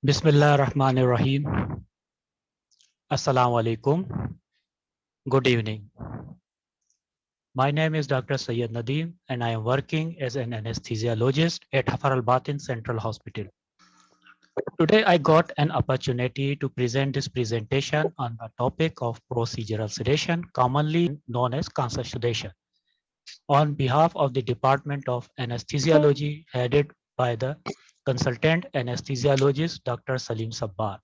Bismillah Rahman Rahim. Assalamu alaikum. Good evening. My name is Dr. Syed Nadeem and I am working as an anesthesiologist at Hafar al Batin Central Hospital. Today I got an opportunity to present this presentation on the topic of procedural sedation, commonly known as conscious sedation, on behalf of the Department of Anesthesiology headed by the consultant anesthesiologist Dr. Salim Sabbar.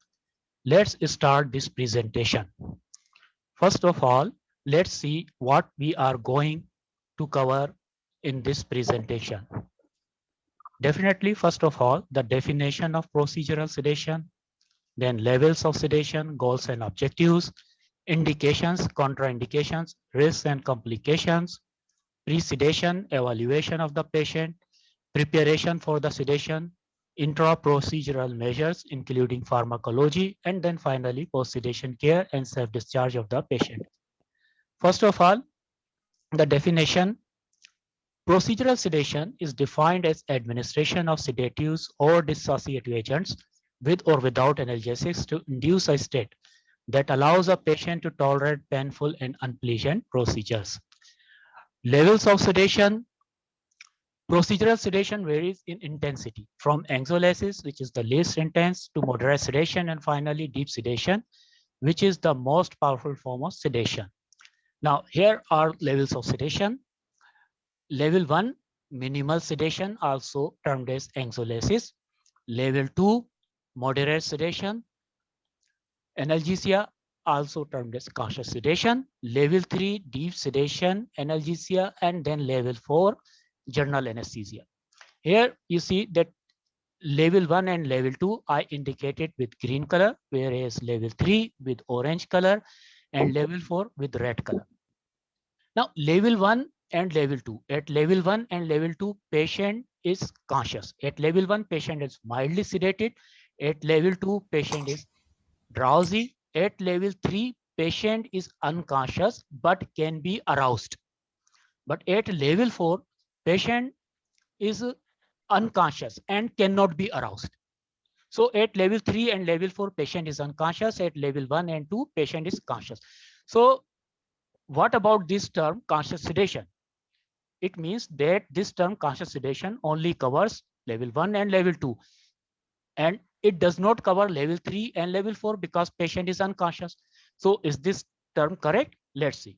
Let's start this presentation. First of all, let's see what we are going to cover in this presentation. Definitely, first of all, the definition of procedural sedation, then levels of sedation, goals and objectives, indications, contraindications, risks and complications, pre-sedation, evaluation of the patient, preparation for the sedation, intra-procedural measures, including pharmacology, and then finally post-sedation care and self-discharge of the patient. First of all, the definition: procedural sedation is defined as administration of sedatives or dissociative agents with or without analgesics to induce a state that allows a patient to tolerate painful and unpleasant procedures. Levels of sedation: procedural sedation varies in intensity from anxiolysis, which is the least intense, to moderate sedation, and finally deep sedation, which is the most powerful form of sedation. Now, here are levels of sedation. Level 1, minimal sedation, also termed as anxiolysis. Level 2, moderate sedation, analgesia, also termed as conscious sedation. Level 3, deep sedation, analgesia, and then level 4, general anesthesia. Here you see that level 1 and level 2 are indicated with green color, whereas level 3 with orange color and level 4 with red color. Now, level 1 and level 2. At level 1 and level 2, patient is conscious. At level 1, patient is mildly sedated. At level 2, patient is drowsy. At level 3, patient is unconscious but can be aroused. But at level 4, patient is unconscious and cannot be aroused. So at level 3 and level 4, patient is unconscious. At level 1 and 2, patient is conscious. So what about this term conscious sedation? It means that this term conscious sedation only covers level 1 and level 2. And it does not cover level 3 and level 4 because patient is unconscious. So is this term correct? Let's see.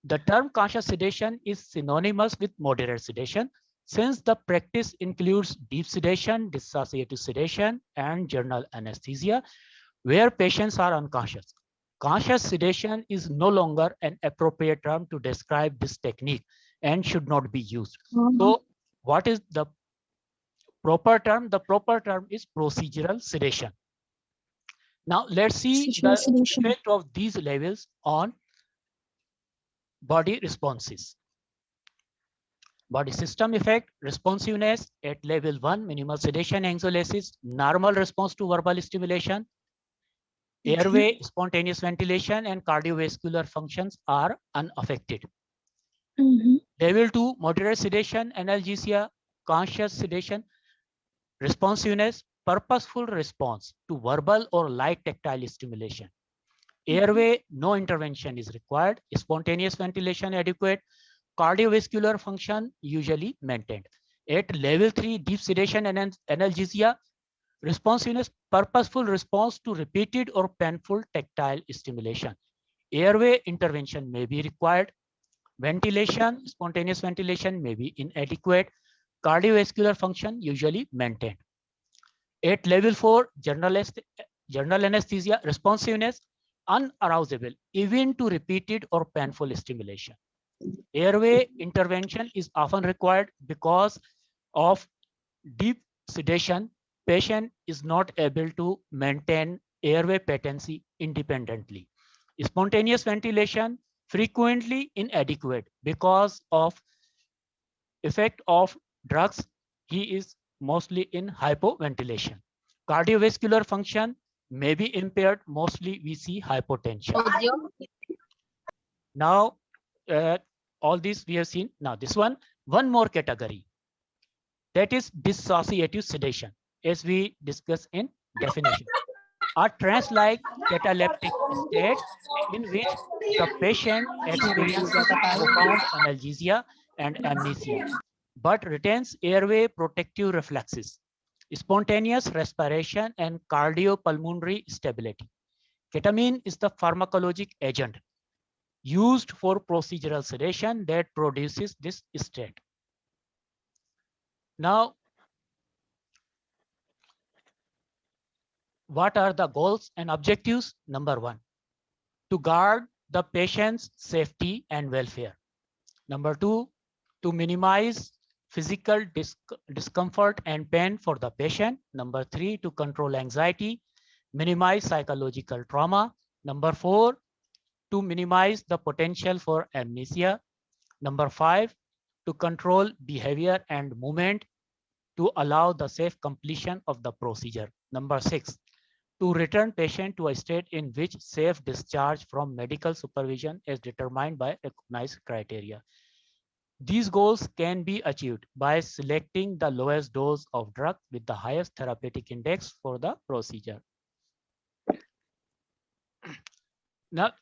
The term conscious sedation is synonymous with moderate sedation since the practice includes deep sedation, dissociative sedation, and general anesthesia where patients are unconscious. Conscious sedation is no longer an appropriate term to describe this technique and should not be used. So what is the proper term? The proper term is procedural sedation. Now let's see the effect of these levels on body responses. Body system effect: responsiveness at level 1, minimal sedation, anxiolysis, normal response to verbal stimulation, airway, spontaneous ventilation, and cardiovascular functions are unaffected. Level 2, moderate sedation, analgesia, conscious sedation, responsiveness, purposeful response to verbal or light tactile stimulation. Airway, no intervention is required. Spontaneous ventilation adequate. Cardiovascular function usually maintained. At level 3, deep sedation and analgesia, responsiveness, purposeful response to repeated or painful tactile stimulation. Airway intervention may be required. Ventilation, spontaneous ventilation may be inadequate. Cardiovascular function usually maintained. At level 4, general anesthesia, responsiveness, unarousable even to repeated or painful stimulation. Airway intervention is often required because of deep sedation. Patient is not able to maintain airway patency independently. Spontaneous ventilation frequently inadequate because of effect of drugs. He is mostly in hypoventilation. Cardiovascular function may be impaired. Mostly we see hypotension. Now, all this we have seen. Now this one more category, that is dissociative sedation, as we discussed in Definition: a trance-like cataleptic state in which the patient experiences profound analgesia and amnesia, but retains airway protective reflexes, spontaneous respiration, and cardiopulmonary stability. Ketamine is the pharmacologic agent used for procedural sedation that produces this state. Now, what are the goals and objectives? Number one, to guard the patient's safety and welfare. Number two, to minimize physical discomfort and pain for the patient. Number three, to control anxiety, minimize psychological trauma. Number four, to minimize the potential for amnesia. Number five, to control behavior and movement to allow the safe completion of the procedure. Number six, to return patient to a state in which safe discharge from medical supervision is determined by recognized criteria. These goals can be achieved by selecting the lowest dose of drug with the highest therapeutic index for the procedure. Now,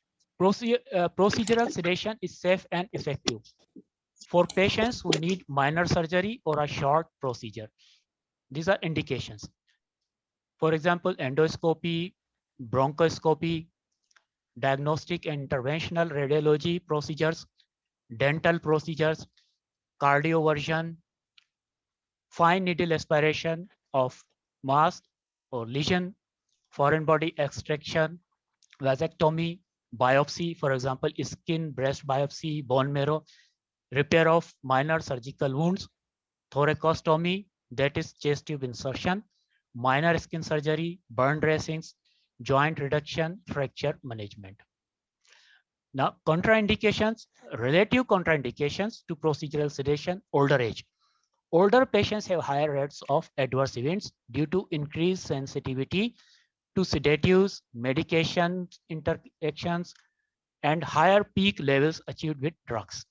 procedural sedation is safe and effective for patients who need minor surgery or a short procedure. These are indications. For example, endoscopy, bronchoscopy, diagnostic and interventional radiology procedures, dental procedures, cardioversion, fine needle aspiration of mass or lesion, foreign body extraction, vasectomy, biopsy, for example, skin, breast biopsy, bone marrow, repair of minor surgical wounds, thoracostomy, that is chest tube insertion, minor skin surgery, burn dressings, joint reduction, fracture management. Now, contraindications, relative contraindications to procedural sedation, older age. Older patients have higher rates of adverse events due to increased sensitivity to sedatives, medication interactions, and higher peak levels achieved with drugs.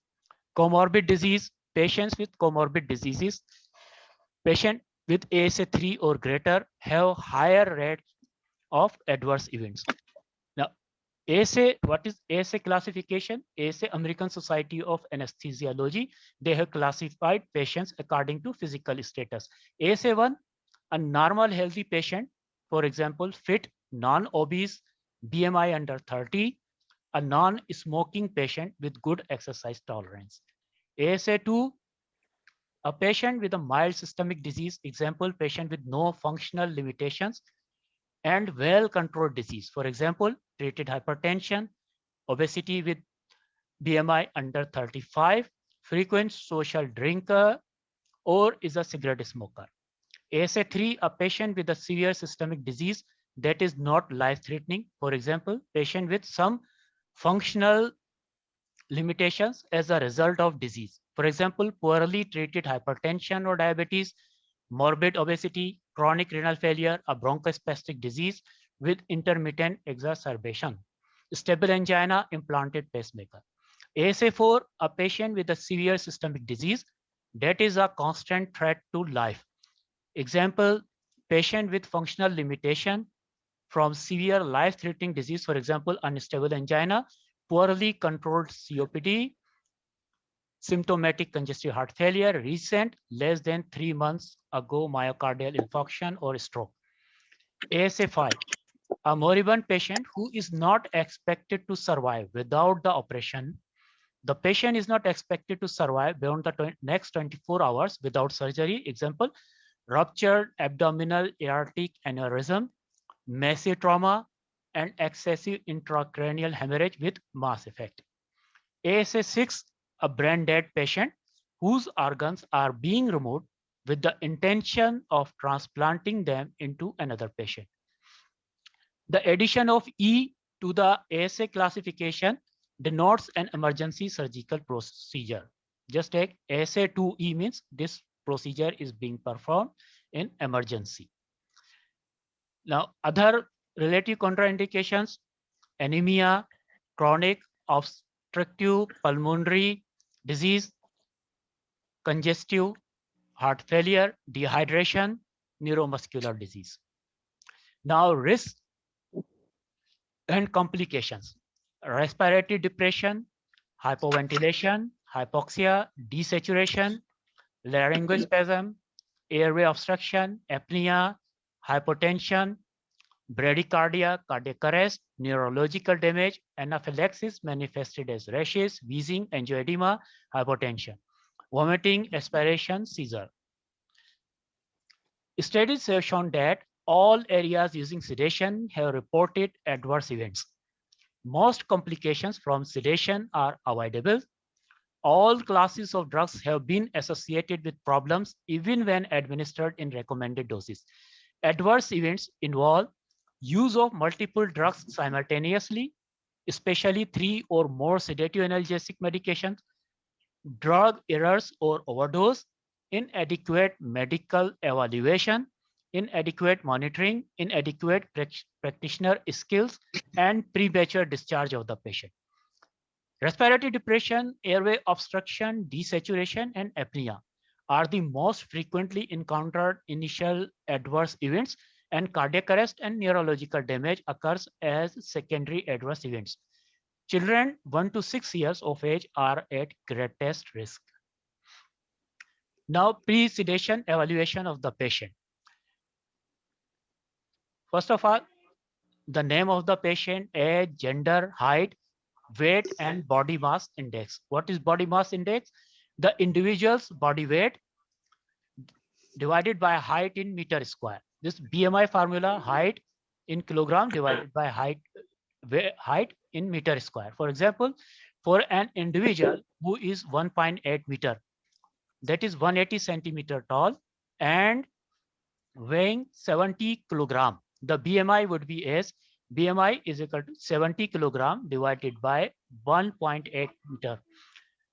Comorbid disease, patients with comorbid diseases, patients with ASA3 or greater have higher rates of adverse events. Now, ASA, what is ASA classification? ASA, American Society of Anesthesiology, they have classified patients according to physical status. ASA1, a normal healthy patient, for example, fit, non-obese, BMI under 30, a non-smoking patient with good exercise tolerance. ASA2, a patient with a mild systemic disease, example, patient with no functional limitations and well-controlled disease. For example, treated hypertension, obesity with BMI under 35, frequent social drinker, or is a cigarette smoker. ASA3, a patient with a severe systemic disease that is not life-threatening. For example, patient with some functional limitations as a result of disease. For example, poorly treated hypertension or diabetes, morbid obesity, chronic renal failure, a bronchospastic disease with intermittent exacerbation, stable angina, implanted pacemaker. ASA4, a patient with a severe systemic disease that is a constant threat to life. Example, patient with functional limitation from severe life-threatening disease, for example, unstable angina, poorly controlled COPD, symptomatic congestive heart failure, recent, less than 3 months ago, myocardial infarction or stroke. ASA5, a moribund patient who is not expected to survive without the operation. The patient is not expected to survive beyond the next 24 hours without surgery. Example, ruptured abdominal aortic aneurysm, massive trauma, and excessive intracranial hemorrhage with mass effect. ASA6, a brain dead patient whose organs are being removed with the intention of transplanting them into another patient. The addition of E to the ASA classification denotes an emergency surgical procedure. Just take ASA2E means this procedure is being performed in emergency. Now, other relative contraindications, anemia, chronic obstructive pulmonary disease, congestive heart failure, dehydration, neuromuscular disease. Now, risk and complications: respiratory depression, hypoventilation, hypoxia, desaturation, laryngospasm, airway obstruction, apnea, hypotension, bradycardia, cardiac arrest, neurological damage, anaphylaxis manifested as rashes, wheezing, angioedema, hypotension, vomiting, aspiration, seizure. Studies have shown that all areas using sedation have reported adverse events. Most complications from sedation are avoidable. All classes of drugs have been associated with problems even when administered in recommended doses. Adverse events involve use of multiple drugs simultaneously, especially 3 or more sedative analgesic medications, drug errors or overdose, inadequate medical evaluation, inadequate monitoring, inadequate practitioner skills, and premature discharge of the patient. Respiratory depression, airway obstruction, desaturation, and apnea are the most frequently encountered initial adverse events, and cardiac arrest and neurological damage occurs as secondary adverse events. Children 1 to 6 years of age are at greatest risk. Now, pre-sedation evaluation of the patient. First of all, the name of the patient, age, gender, height, weight, and body mass index. What is body mass index? The individual's body weight divided by height in meter square. This BMI formula, height in kilogram divided by height in meter square. For example, for an individual who is 1.8 meter, that is 180 centimeter tall and weighing 70 kilogram, the BMI would be as BMI is equal to 70 kilogram divided by 1.8 meter.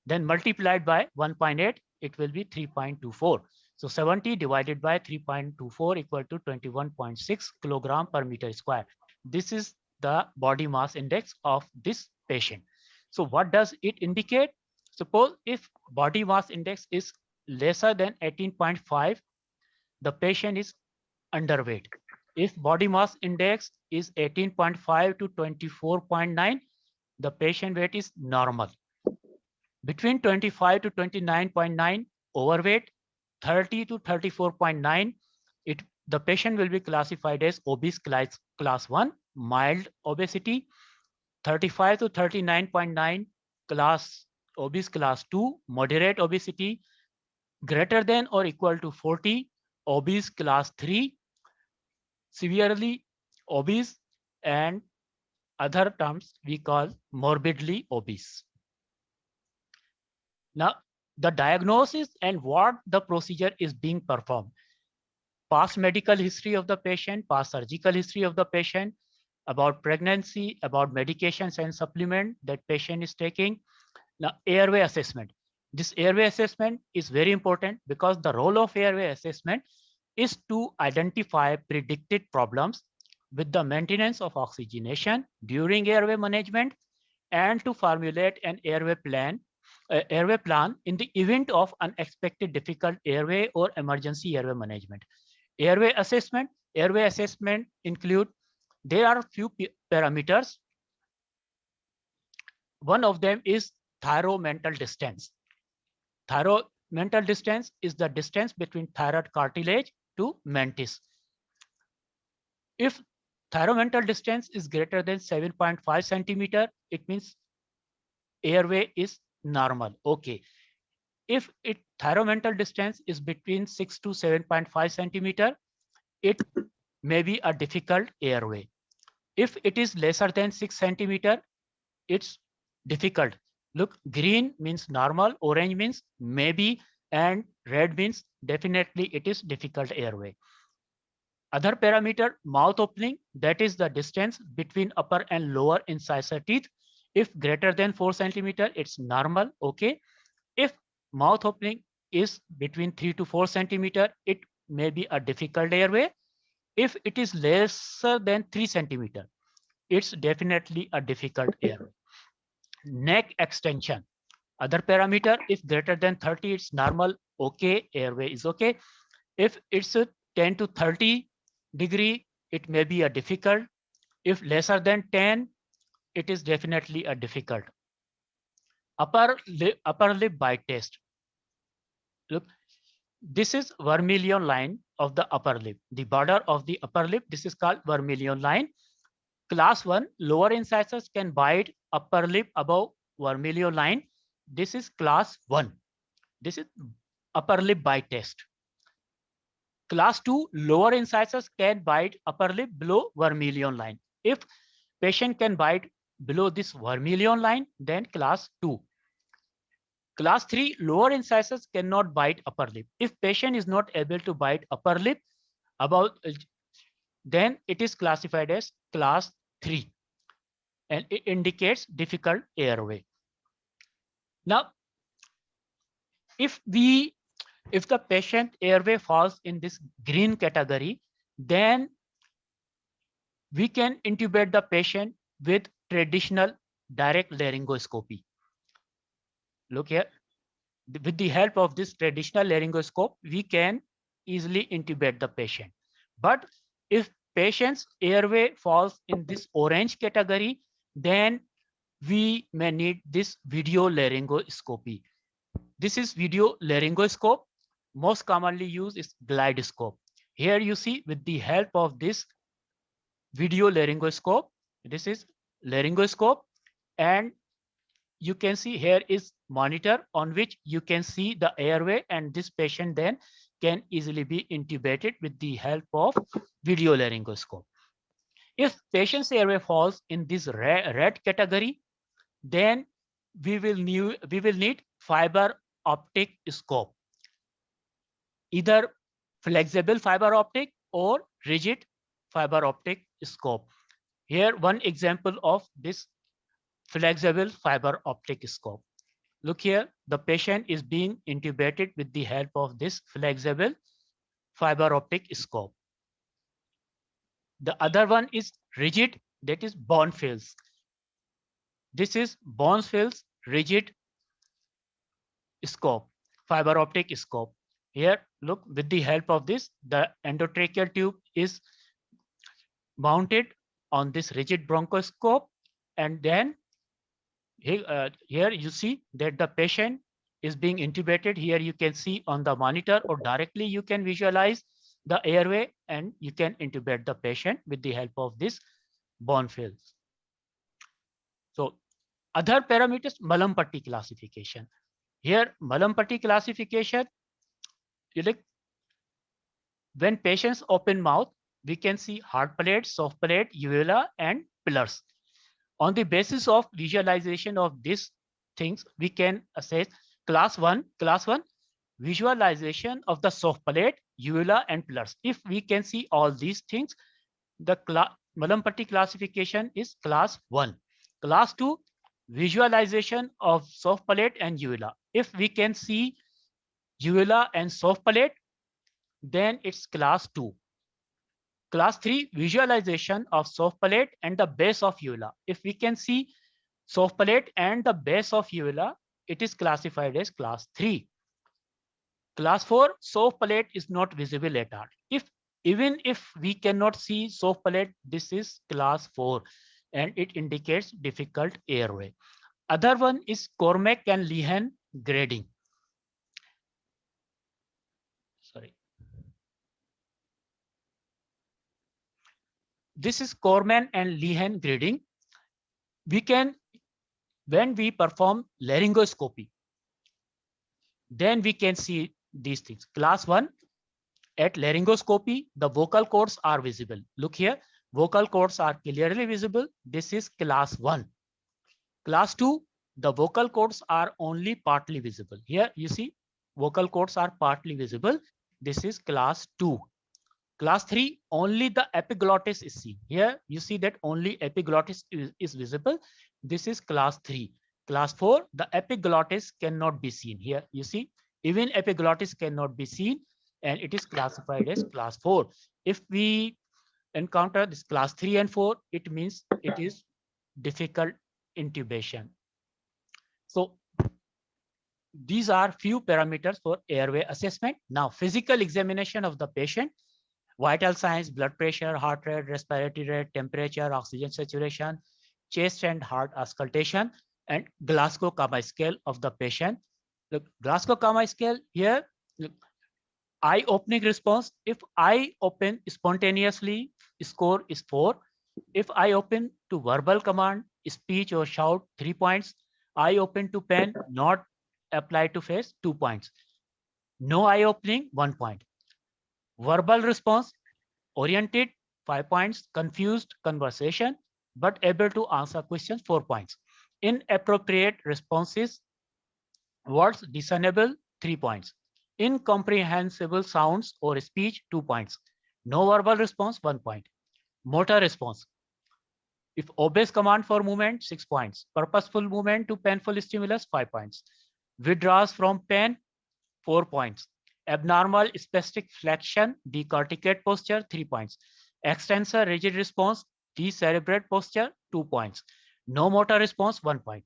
Then multiplied by 1.8, it will be 3.24. So 70 divided by 3.24 equal to 21.6 kilogram per meter square. This is the body mass index of this patient. So what does it indicate? Suppose if body mass index is lesser than 18.5, the patient is underweight. If body mass index is 18.5 to 24.9, the patient weight is normal. Between 25 to 29.9, overweight. 30 to 34.9, the patient will be classified as obese class 1, mild obesity. 35 to 39.9, obese class 2, moderate obesity. Greater than or equal to 40, obese class 3, severely obese, and other terms we call morbidly obese. Now, the diagnosis and what the procedure is being performed. Past medical history of the patient, past surgical history of the patient, about pregnancy, about medications and supplement that patient is taking. Now, airway assessment. This airway assessment is very important because the role of airway assessment is to identify predicted problems with the maintenance of oxygenation during airway management and to formulate an airway plan in the event of unexpected difficult airway or emergency airway management. Airway assessment include, there are few parameters. One of them is thyromental distance. Thyromental distance is the distance between thyroid cartilage to mantis. If thyromental distance is greater than 7.5 centimeter, it means airway is normal. Okay. If thyromental distance is between 6 to 7.5 centimeter, it may be a difficult airway. If it is lesser than 6 centimeter, it's difficult. Look, green means normal, orange means maybe, and red means definitely it is difficult airway. Other parameter, mouth opening, that is the distance between upper and lower incisor teeth. If greater than 4 centimeter, it's normal, okay. If mouth opening is between 3 to 4 centimeter, it may be a difficult airway. If it is lesser than 3 centimeter, it's definitely a difficult airway. Neck extension. Other parameter, if greater than 30, it's normal, okay, airway is okay. If it's a 10 to 30 degree, it may be a difficult. If lesser than 10, it is definitely a difficult. Upper lip bite test. Look, this is vermilion line of the upper lip. The border of the upper lip, this is called vermilion line. Class 1, lower incisors can bite upper lip above vermilion line. This is class 1. This is upper lip bite test. Class 2, lower incisors can bite upper lip below vermilion line. If patient can bite below this vermilion line, then class 2. Class 3, lower incisors cannot bite upper lip. If patient is not able to bite upper lip about, then it is classified as class 3 and it indicates difficult airway. Now, if the patient airway falls in this green category, then we can intubate the patient with traditional direct laryngoscopy. Look here, with the help of this traditional laryngoscope, we can easily intubate the patient. But if patient's airway falls in this orange category, then we may need this video laryngoscopy. This is video laryngoscope. Most commonly used is GlideScope. Here you see with the help of this video laryngoscope, this is laryngoscope, and you can see here is monitor on which you can see the airway, and this patient then can easily be intubated with the help of video laryngoscope. If patient's airway falls in this red category, then we will need fiber optic scope, either flexible fiber optic or rigid fiber optic scope. Here one example of this flexible fiber optic scope. Look here, the patient is being intubated with the help of this flexible fiber optic scope. The other one is rigid, that is Bonfils. This is Bonfils rigid scope, fiber optic scope. Here, look, with the help of this, the endotracheal tube is mounted on this rigid bronchoscope, and then here you see that the patient is being intubated. Here you can see on the monitor, or directly you can visualize the airway, and you can intubate the patient with the help of this Bonfils. So other parameters, Mallampatti classification. Here Mallampatti classification, when patients open mouth, we can see hard palate, soft palate, uvula, and pillars. On the basis of visualization of these things, we can assess class 1, visualization of the soft palate, uvula, and pillars. If we can see all these things, the Mallampatti classification is class 1. Class 2, visualization of soft palate and uvula. If we can see uvula and soft palate, then it's class 2. Class 3, visualization of soft palate and the base of uvula. If we can see soft palate and the base of uvula, it is classified as class 3. Class 4, soft palate is not visible at all. Even if we cannot see soft palate, this is class 4 and it indicates difficult airway. Other one is Cormack and Lehan grading. Sorry. This is Corman and Lehan grading. We can, when we perform laryngoscopy, then we can see these things. Class 1, at laryngoscopy, the vocal cords are visible. Look here, vocal cords are clearly visible. This is class 1. Class 2, the vocal cords are only partly visible. Here you see vocal cords are partly visible. This is class 2. Class 3, only the epiglottis is seen. Here you see that only epiglottis is visible. This is class 3. Class 4, the epiglottis cannot be seen. Here you see even epiglottis cannot be seen, and it is classified as class 4. If we encounter this class 3 and 4, it means it is difficult intubation. So these are few parameters for airway assessment. Now physical examination of the patient. Vital signs, blood pressure, heart rate, respiratory rate, temperature, oxygen saturation, chest and heart auscultation, and Glasgow Coma scale of the patient. Look, Glasgow Coma scale here, look, eye opening response. If I open spontaneously, score is 4. If I open to verbal command, speech or shout, 3 points. I open to pen, not apply to face, 2 points. No eye opening, 1 point. Verbal response, oriented, 5 points. Confused conversation, but able to answer questions, 4 points. Inappropriate responses, words discernible, 3 points. Incomprehensible sounds or speech, 2 points. No verbal response, 1 point. Motor response, if obeys command for movement, 6 points. Purposeful movement to painful stimulus, 5 points. Withdraws from pain, 4 points. Abnormal spastic flexion, decorticate posture, 3 points. Extensor rigid response, decerebrate posture, 2 points. No motor response, 1 point.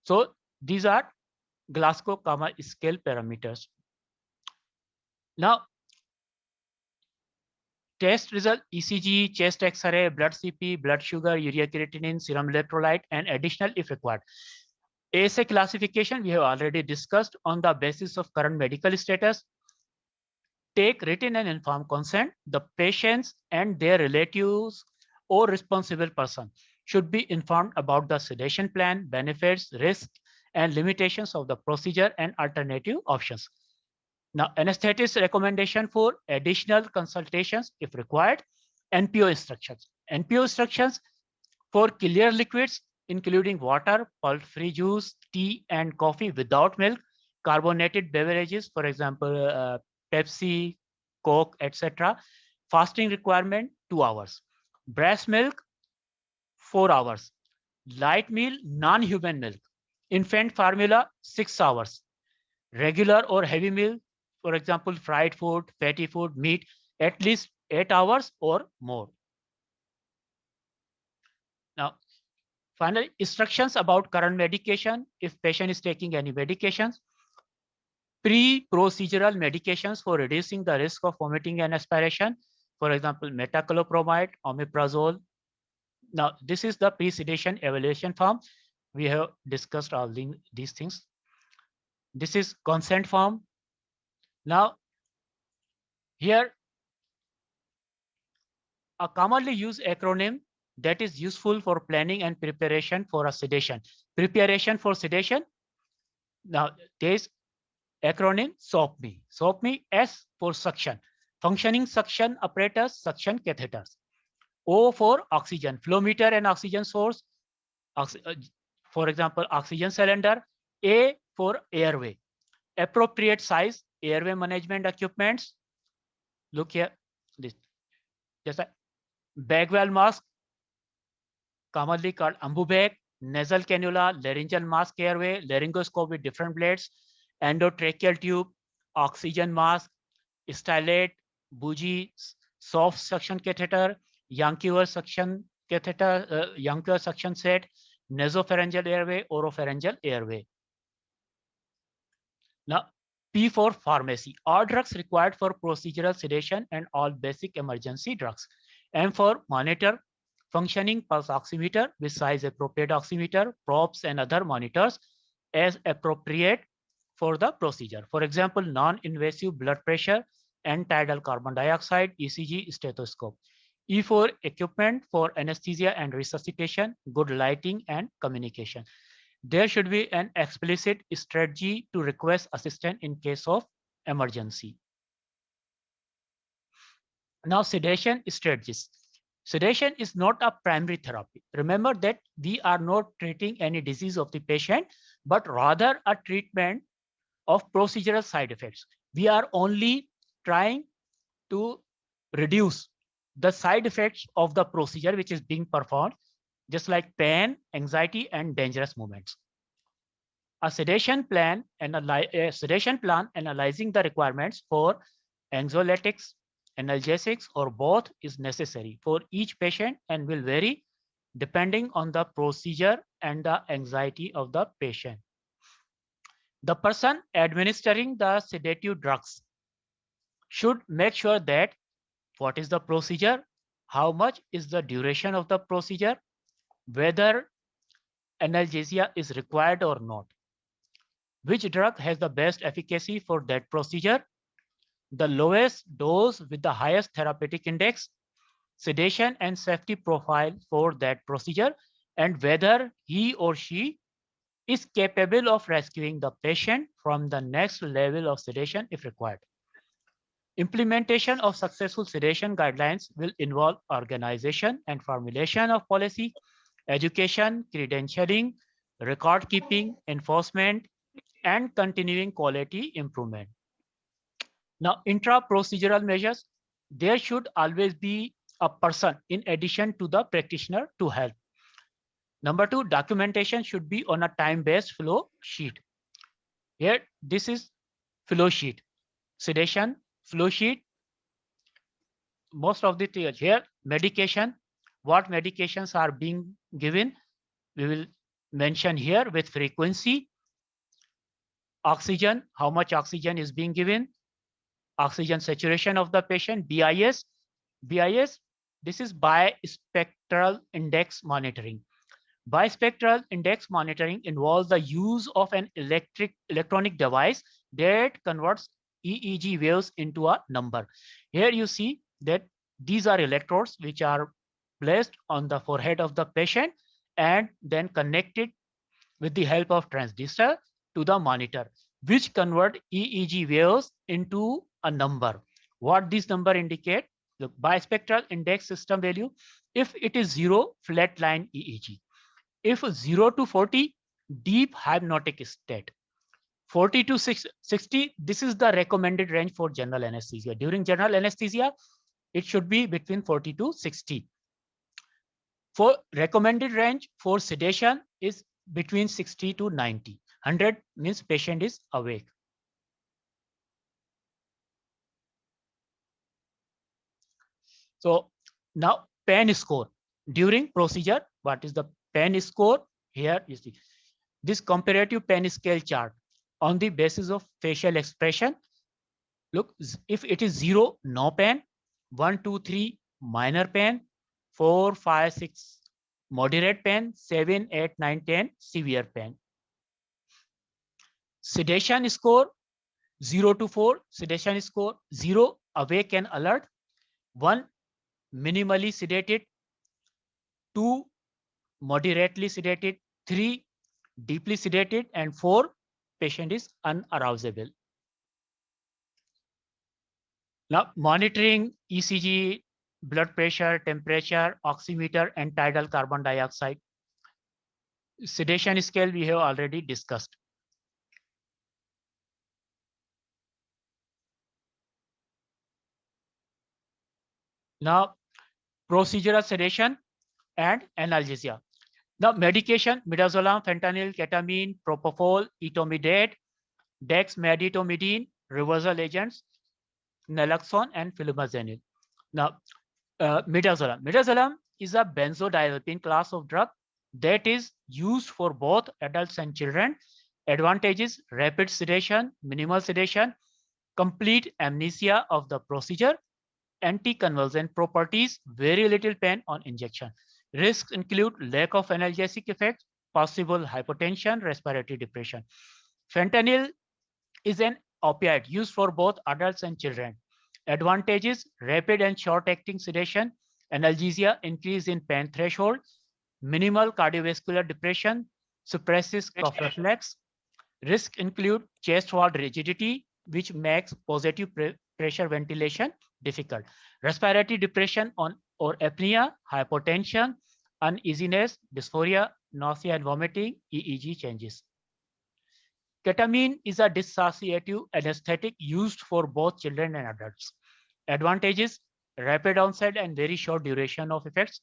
So these are Glasgow Coma scale parameters. Now, test result, ECG, chest X-ray, blood CP, blood sugar, urea creatinine, serum electrolyte, and additional if required. ASA classification we have already discussed on the basis of current medical status. Take written and informed consent. The patients and their relatives or responsible person should be informed about the sedation plan, benefits, risks, and limitations of the procedure and alternative options. Now, anesthetist recommendation for additional consultations if required. NPO instructions. NPO instructions for clear liquids, including water, pulp-free juice, tea, and coffee without milk, carbonated beverages, for example, Pepsi, Coke, etc. Fasting requirement, 2 hours. Breast milk, 4 hours. Light meal, non-human milk. Infant formula, 6 hours. Regular or heavy meal, for example, fried food, fatty food, meat, at least 8 hours or more. Now, finally, instructions about current medication. If patient is taking any medications, pre-procedural medications for reducing the risk of vomiting and aspiration, for example, metoclopramide, omeprazole. Now, this is the pre-sedation evaluation form. We have discussed all these things. This is consent form. Now, here, a commonly used acronym that is useful for planning and preparation for a sedation. Preparation for sedation. Now, there is acronym SOAPME. SOAPME, S for suction. Functioning suction apparatus, suction catheters. O for oxygen, flow meter and oxygen source. For example, oxygen cylinder. A for airway. Appropriate size, airway management equipments. Look here, this just a bag valve mask, commonly called ambu bag, nasal cannula, laryngeal mask airway, laryngoscope with different blades, endotracheal tube, oxygen mask, stylet, bougie, soft suction catheter, Yankauer suction catheter, Yankauer suction set, nasopharyngeal airway, oropharyngeal airway. Now, P for pharmacy, all drugs required for procedural sedation and all basic emergency drugs. M for monitor, functioning pulse oximeter with size appropriate oximeter, probes and other monitors as appropriate for the procedure. For example, non-invasive blood pressure and tidal carbon dioxide, ECG, stethoscope. E for equipment for anesthesia and resuscitation, good lighting and communication. There should be an explicit strategy to request assistance in case of emergency. Now, sedation strategies. Sedation is not a primary therapy. Remember that we are not treating any disease of the patient, but rather a treatment of procedural side effects. We are only trying to reduce the side effects of the procedure which is being performed, just like pain, anxiety, and dangerous movements. A sedation plan analyzing the requirements for anxiolytics, analgesics, or both is necessary for each patient and will vary depending on the procedure and the anxiety of the patient. The person administering the sedative drugs should make sure that what is the procedure, how much is the duration of the procedure, whether analgesia is required or not, which drug has the best efficacy for that procedure, the lowest dose with the highest therapeutic index, sedation and safety profile for that procedure, and whether he or she is capable of rescuing the patient from the next level of sedation if required. Implementation of successful sedation guidelines will involve organization and formulation of policy, education, credentialing, record keeping, enforcement, and continuing quality improvement. Now, intra-procedural measures, there should always be a person in addition to the practitioner to help. Number two, documentation should be on a time-based flow sheet. Here, this is flow sheet. Sedation, flow sheet, most of the things here, medication, what medications are being given, we will mention here with frequency, oxygen, how much oxygen is being given, oxygen saturation of the patient, BIS. BIS, this is bispectral index monitoring. Bispectral index monitoring involves the use of an electronic device that converts EEG waves into a number. Here you see that these are electrodes which are placed on the forehead of the patient and then connected with the help of transducer to the monitor, which convert EEG waves into a number. What this number indicate? The bispectral index system value, if it is 0, flat line EEG. If 0 to 40, deep hypnotic state. 40 to 60, this is the recommended range for general anesthesia. During general anesthesia, it should be between 40 to 60. For recommended range for sedation is between 60 to 90. 100 means patient is awake. So now pain score. During procedure, what is the pain score? Here you see this comparative pain scale chart on the basis of facial expression. Look, if it is 0, no pain, 1, 2, 3, minor pain, 4, 5, 6, moderate pain, 7, 8, 9, 10, severe pain. Sedation score 0 to 4, sedation score 0, awake and alert, 1, minimally sedated, 2, moderately sedated, 3, deeply sedated, and 4, patient is unarousable. Now, monitoring ECG, blood pressure, temperature, oximeter, and tidal carbon dioxide. Sedation scale we have already discussed. Now, procedural sedation and analgesia. Now, medication, midazolam, fentanyl, ketamine, propofol, etomidate, dexmedetomidine, reversal agents, naloxone, and flumazenil. Now, midazolam. Midazolam is a benzodiazepine class of drug that is used for both adults and children. Advantages: rapid sedation, minimal sedation, complete amnesia of the procedure, anticonvulsant properties, very little pain on injection. Risks include lack of analgesic effects, possible hypotension, respiratory depression. Fentanyl is an opiate used for both adults and children. Advantages: rapid and short-acting sedation, analgesia, increase in pain threshold, minimal cardiovascular depression, suppresses cough reflex. Risks include chest wall rigidity, which makes positive pressure ventilation difficult. Respiratory depression or apnea, hypotension, uneasiness, dysphoria, nausea and vomiting, EEG changes. Ketamine is a dissociative anesthetic used for both children and adults. Advantages: rapid onset and very short duration of effects,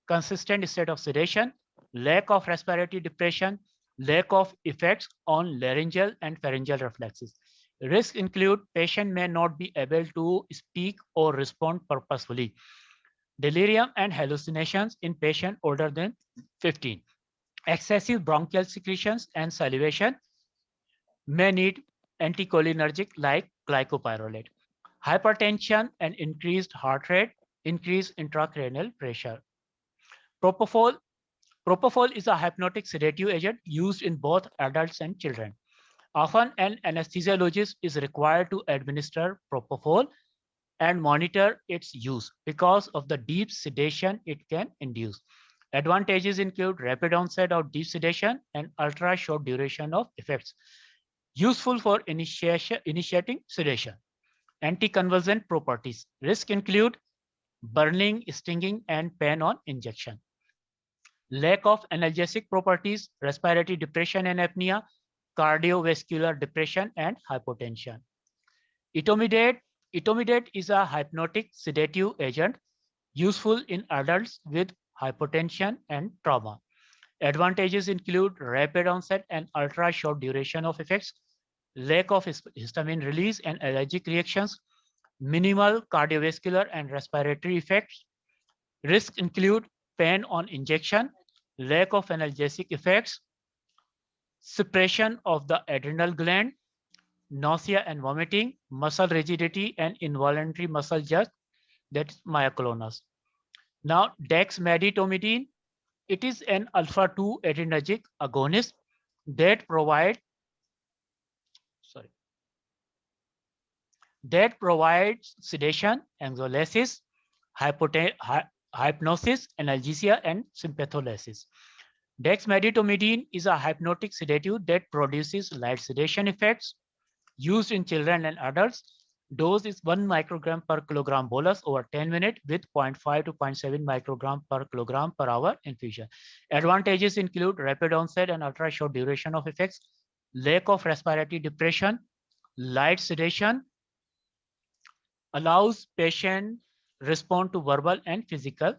consistent state of sedation, lack of respiratory depression, lack of effects on laryngeal and pharyngeal reflexes. Risks include patient may not be able to speak or respond purposefully. Delirium and hallucinations in patient older than 15. Excessive bronchial secretions and salivation may need anticholinergic like glycopyrrolate. hypertension and increased heart rate, increased intracranial pressure. Propofol. Propofol is a hypnotic sedative agent used in both adults and children. Often an anesthesiologist is required to administer propofol and monitor its use because of the deep sedation it can induce. Advantages include rapid onset of deep sedation and ultra short duration of effects. Useful for initiating sedation. Anticonvulsant properties. Risk include burning, stinging, and pain on injection. Lack of analgesic properties, respiratory depression and apnea, cardiovascular depression, and hypotension. Etomidate. Etomidate is a hypnotic sedative agent useful in adults with hypotension and trauma. Advantages include rapid onset and ultra short duration of effects, lack of histamine release and allergic reactions, minimal cardiovascular and respiratory effects. Risks include pain on injection, lack of analgesic effects, suppression of the adrenal gland, nausea and vomiting, muscle rigidity, and involuntary muscle jerk, that's myoclonus. Now, dexmedetomidine, it is an alpha-2 adrenergic agonist that sorry, provides sedation, anxiolysis, hypnosis, analgesia, and sympatholysis. Dexmedetomidine is a hypnotic sedative that produces light sedation effects used in children and adults. Dose is 1 microgram per kilogram bolus over 10 minutes with 0.5 to 0.7 microgram per kilogram per hour infusion. Advantages include rapid onset and ultra short duration of effects, lack of respiratory depression, light sedation, allows patient respond to verbal and physical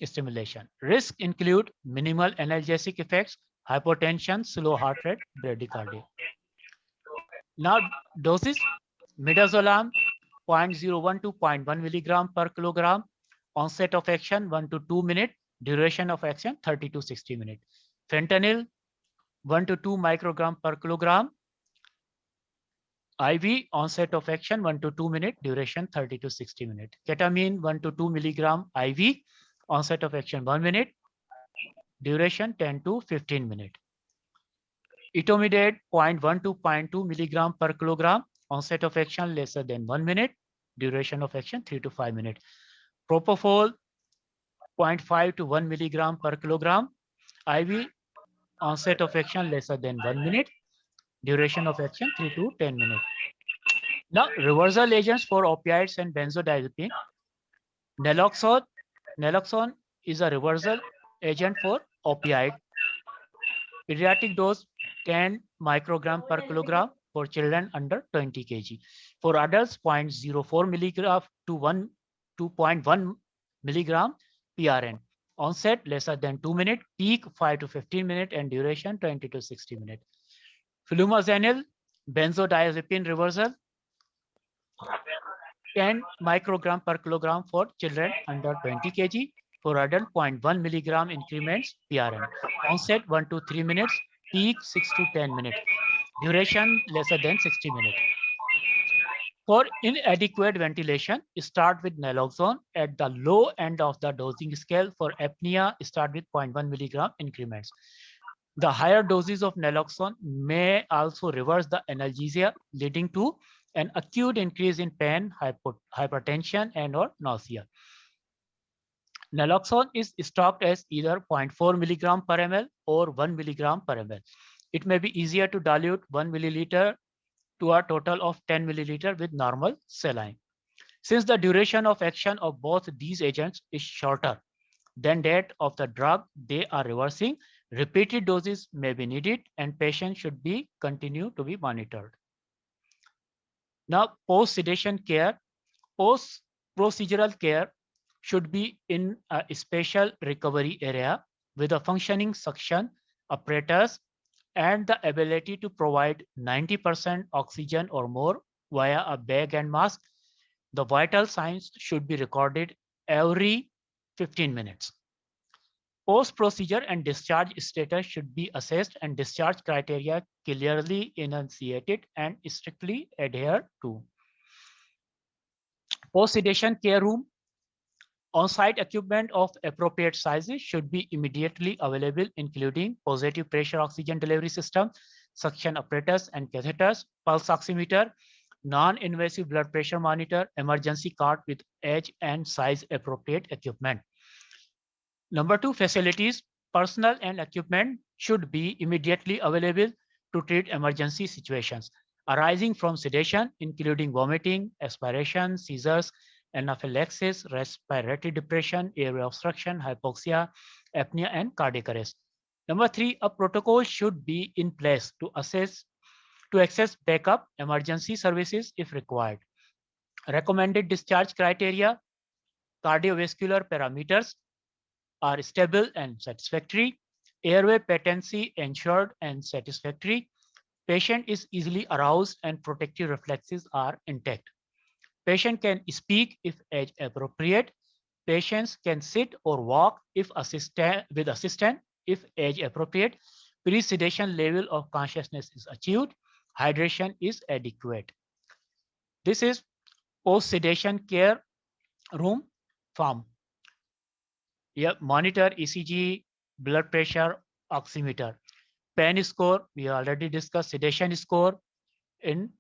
stimulation. Risks include minimal analgesic effects, hypotension, slow heart rate, bradycardia. Now doses, midazolam 0.01 to 0.1 milligram per kilogram, onset of action 1 to 2 minutes, duration of action 30 to 60 minutes. Fentanyl 1 to 2 microgram per kilogram, IV, onset of action 1 to 2 minutes, duration 30 to 60 minutes. Ketamine 1 to 2 milligram IV, onset of action 1 minute, duration 10 to 15 minutes. Etomidate 0.1 to 0.2 milligram per kilogram, onset of action lesser than 1 minute, duration of action 3 to 5 minutes. Propofol 0.5 to 1 milligram per kilogram, IV, onset of action lesser than 1 minute, duration of action 3 to 10 minutes. Now, reversal agents for opiates and benzodiazepine. Naloxone. Naloxone is a reversal agent for opioid. Pediatric dose 10 microgram per kilogram for children under 20 kg. For adults, 0.04 milligram to 2.1 milligram PRN. Onset lesser than 2 minutes, peak 5 to 15 minutes, and duration 20 to 60 minutes. Flumazenil, benzodiazepine reversal, 10 microgram per kilogram for children under 20 kg. For adult, 0.1 milligram increments PRN. Onset 1 to 3 minutes, peak 6 to 10 minutes. Duration lesser than 60 minutes. For inadequate ventilation, start with naloxone at the low end of the dosing scale. For apnea, start with 0.1 milligram increments. The higher doses of naloxone may also reverse the analgesia, leading to an acute increase in pain, hypertension, and or nausea. Naloxone is stocked as either 0.4 milligram per ml or 1 milligram per ml. It may be easier to dilute 1 milliliter to a total of 10 milliliter with normal saline. Since the duration of action of both these agents is shorter than that of the drug they are reversing, repeated doses may be needed and patients should be continue to be monitored. Now, post-sedation care, post-procedural care should be in a special recovery area with a functioning suction apparatus and the ability to provide 90% oxygen or more via a bag and mask. The vital signs should be recorded every 15 minutes. Post-procedure and discharge status should be assessed and discharge criteria clearly enunciated and strictly adhered to. Post-sedation care room. On-site equipment of appropriate sizes should be immediately available, including positive pressure oxygen delivery system, suction apparatus and catheters, pulse oximeter, non-invasive blood pressure monitor, emergency cart with age and size appropriate equipment. Number two, facilities. Personnel and equipment should be immediately available to treat emergency situations arising from sedation, including vomiting, aspiration, seizures, anaphylaxis, respiratory depression, airway obstruction, hypoxia, apnea, and cardiac arrest. Number three, a protocol should be in place to access backup emergency services if required. Recommended discharge criteria, cardiovascular parameters are stable and satisfactory. Airway patency ensured and satisfactory. Patient is easily aroused and protective reflexes are intact. Patient can speak if age appropriate. Patients can sit or walk if with assistant if age appropriate. Pre-sedation level of consciousness is achieved. Hydration is adequate. This is post-sedation care room form. Yeah, monitor ECG, blood pressure, oximeter. Pain score, we already discussed sedation score in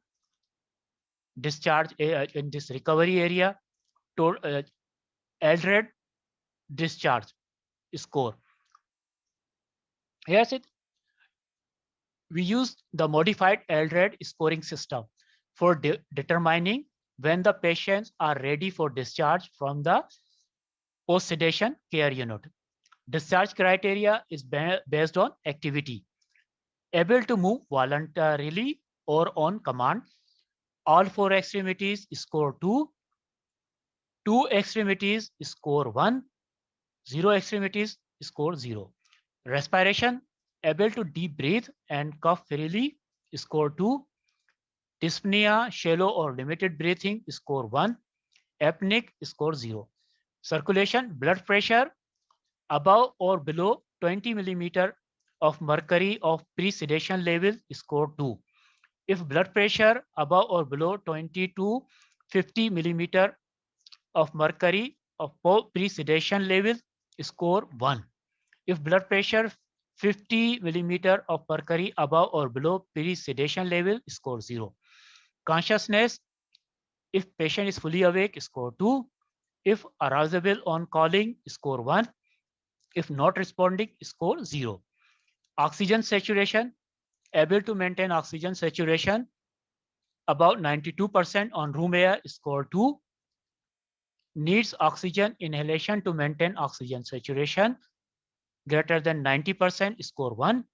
discharge in this recovery area. LRED discharge score. Here's it. We used the modified LRED scoring system for determining when the patients are ready for discharge from the post-sedation care unit. Discharge criteria is based on activity. Able to move voluntarily or on command. All four extremities score 2. Two extremities score 1. Zero extremities score 0. Respiration, able to deep breathe and cough freely, score 2. Dyspnea, shallow or limited breathing, score 1. Apneic, score 0. Circulation, blood pressure, above or below 20 millimeter of mercury of pre-sedation level, score 2. If blood pressure above or below 20 to 50 millimeter of mercury of pre-sedation level, score 1. If blood pressure 50 millimeter of mercury above or below pre-sedation level, score 0. Consciousness, if patient is fully awake, score 2. If arousable on calling, score 1. If not responding, score 0. Oxygen saturation, able to maintain oxygen saturation about 92% on room air, score 2. Needs oxygen inhalation to maintain oxygen saturation greater than 90%, score 1.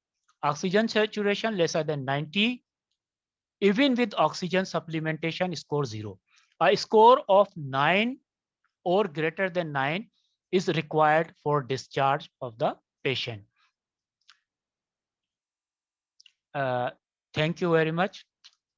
Oxygen saturation lesser than 90, even with oxygen supplementation, score 0. A score of 9 or greater than 9 is required for discharge of the patient. Thank you very much.